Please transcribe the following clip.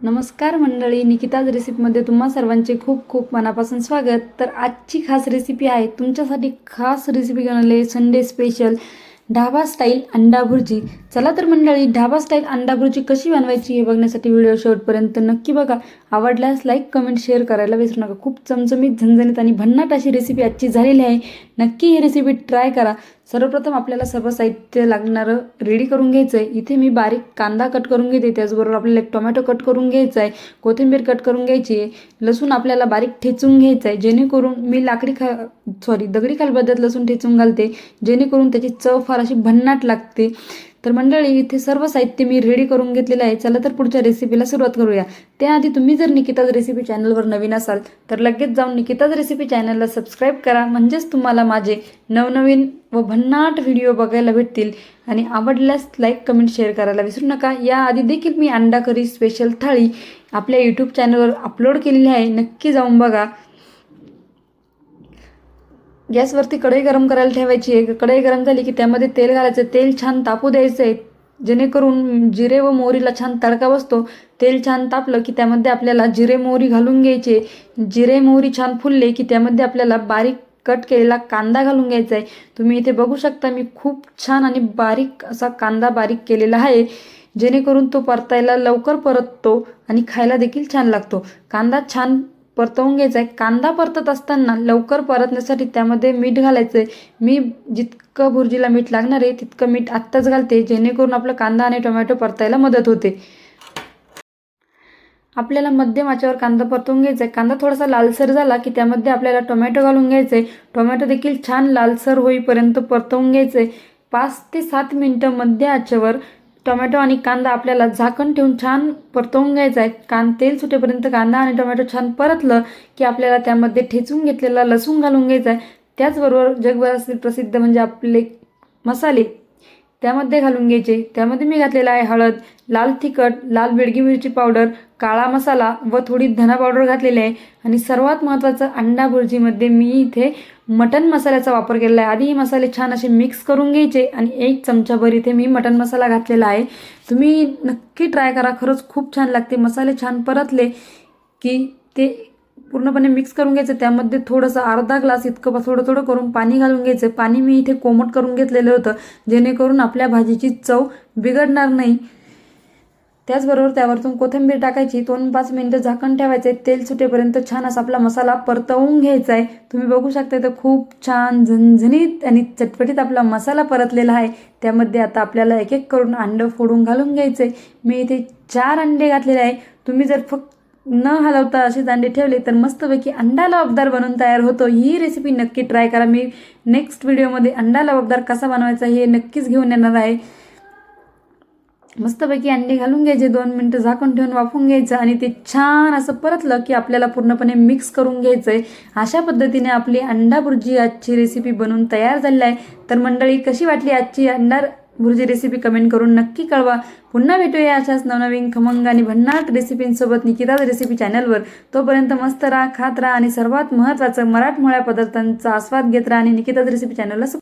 नमस्कार मंडळी, निकिताज रेसिपीमध्ये तुम्हा सर्वांचे खूप खूप मनापासून स्वागत। तर आजची खास रेसिपी आहे, तुमच्यासाठी खास रेसिपी बनवली संडे स्पेशल ढाबा स्टाईल अंडा भुर्जी। चला तर मंडळी, ढाबा स्टाईल अंडा भुर्जी कशी बनवायची हे बघण्यासाठी व्हिडिओ शेवटपर्यंत नक्की बघा। आवडल्यास लाईक कमेंट शेअर करायला विसरू नका। खूप चमचमीत झणझणीत आणि भन्नाट अशी रेसिपी आजची झालेली आहे। नक्की ही रेसिपी ट्राय करा। सर्वप्रथम आपल्याला सर्व साहित्य लागणारं रेडी करून घ्यायचं आहे। इथे मी बारीक कांदा कट करून घेते, त्याचबरोबर आपल्याला एक टोमॅटो कट करून घ्यायचा आहे, कोथिंबीर कट करून घ्यायची आहे, लसूण आपल्याला बारीक ठेचून घ्यायचं आहे, जेणेकरून मी दगडी खालबद्दत लसूण ठेचून घालते, जेणेकरून त्याची चव फार अशी भन्नाट लागते। तर मंडळी, इथे सर्व साहित्य मी रेडी करून घेतलेलं आहे। चला तर पुढच्या रेसिपीला सुरुवात करूया। त्याआधी तुम्ही जर निकिताज रेसिपी चॅनलवर नवीन असाल तर लगेच जाऊन निकिताज रेसिपी चॅनलला सबस्क्राईब करा, म्हणजेच तुम्हाला माझे नवनवीन व भन्नाट व्हिडिओ बघायला भेटतील। आणि आवडल्यास लाईक कमेंट शेअर करायला विसरू नका। याआधी देखील मी अंडा करी स्पेशल थाळी आपल्या यूट्यूब चॅनलवर अपलोड केलेली आहे, नक्की जाऊन बघा। गॅसवरती कढई गरम करायला ठेवायची आहे। कढई गरम झाली की त्यामध्ये तेल घालायचं। तेल छान तापू द्यायचं आहे, जेणेकरून जिरे व मोहरीला छान तडका बसतो। तेल छान तापलं की त्यामध्ये आपल्याला जिरे मोहरी घालून घ्यायचे। जिरे मोहरी छान फुलले की त्यामध्ये आपल्याला बारीक कट केलेला कांदा घालून घ्यायचा आहे। तुम्ही इथे बघू शकता, मी खूप छान आणि बारीक असा कांदा बारीक केलेला आहे, जेणेकरून तो परतायला लवकर परततो आणि खायला देखील छान लागतो। कांदा छान परतवून घ्यायचा आहे। कांदा परतत असताना लवकर परतण्यासाठी त्यामध्ये मीठ घालायचं आहे। मी जितकं भुर्जीला मीठ लागणार आहे तितकं मीठ आत्ताच घालते, जेणेकरून आपला कांदा आणि टोमॅटो परतायला मदत होते। आपल्याला मध्यम आचेवर कांदा परतवून घ्यायचा आहे। कांदा थोडासा लालसर झाला की त्यामध्ये आपल्याला टोमॅटो घालून घ्यायचं आहे। टोमॅटो देखील छान लालसर होईपर्यंत परतवून घ्यायचं आहे। 5 ते 7 मिनिटं मध्य आचेवर टोमॅटो आणि कांदा आपल्याला झाकण ठेवून छान परतवून घ्यायचा आहे। तेल सुटेपर्यंत कांदा आणि टोमॅटो छान परतलं की आपल्याला त्यामध्ये ठेचून घेतलेला लसूण घालून घ्यायचा आहे। त्याचबरोबर जगभरातील प्रसिद्ध म्हणजे आपले मसाले त्यामध्ये घालून घ्यायचे। त्यामध्ये मी घातलेला आहे हळद, लाल तिखट, लाल बेडगी मिरची पावडर, काळा मसाला व थोडी धना पावडर घातलेली आहे। आणि सर्वात महत्त्वाचं, अंडा भुर्जीमध्ये मी इथे मटन मसाल्याचा वापर केलेला आहे। आधी हे मसाले छान असे मिक्स करून घ्यायचे आणि 1 चमचाभर इथे मी मटन मसाला घातलेला आहे। तुम्ही नक्की ट्राय करा, खरंच खूप छान लागते। मसाले छान परतले की ते पूर्णपणे मिक्स करून घ्यायचं। त्यामध्ये थोडंसं अर्धा ग्लास इतकं थोडं थोडं करून पाणी घालून घ्यायचं। पाणी मी इथे कोमट करून घेतलेलं होतं, जेणेकरून आपल्या भाजीची चव बिघडणार नाही। त्याचबरोबर त्यावरतून कोथिंबीर टाकायची। 2-5 मिनिटं झाकण ठेवायचं आहे। तेल सुटेपर्यंत छान असा आपला मसाला परतवून घ्यायचा आहे। तुम्ही बघू शकता, इथं खूप छान झणझणीत आणि चटपटीत आपला मसाला परतलेला आहे। त्यामध्ये आता आपल्याला एक एक करून अंडं फोडून घालून घ्यायचं आहे। मी इथे 4 अंडे घातलेले आहे। तुम्ही जर फक्त न हलवता असेच अंडे ठेवले तर मस्तपैकी अंडा लबाबदार बनून तयार होतो। ही रेसिपी नक्की ट्राय करा। मी नेक्स्ट व्हिडिओमध्ये अंडा लबाबदार कसा बनवायचा हे नक्कीच घेऊन येणार आहे। मस्तपैकी अंडे घालून घ्यायचे, 2 मिनिटं झाकण ठेवून वाफवून घ्यायचं आणि ते छान असं परतलं की आपल्याला पूर्णपणे मिक्स करून घ्यायचं आहे। अशा पद्धतीने आपली अंडा भुर्जी आजची रेसिपी बनवून तयार झालेली आहे। तर मंडळी, कशी वाटली आजची अंडा भुर्जी रेसिपी कमेंट करून नक्की कळवा। पुन्हा भेटूया अशाच नवनवीन खमंग आणि भन्नाट रेसिपींसोबत निकिताज रेसिपी चॅनलवर। तोपर्यंत मस्त राहा, खात राहा आणि सर्वात महत्त्वाचं, मराठमोळ्या पदार्थांचा आस्वाद घेत राहा आणि निकिताज रेसिपी चॅनलला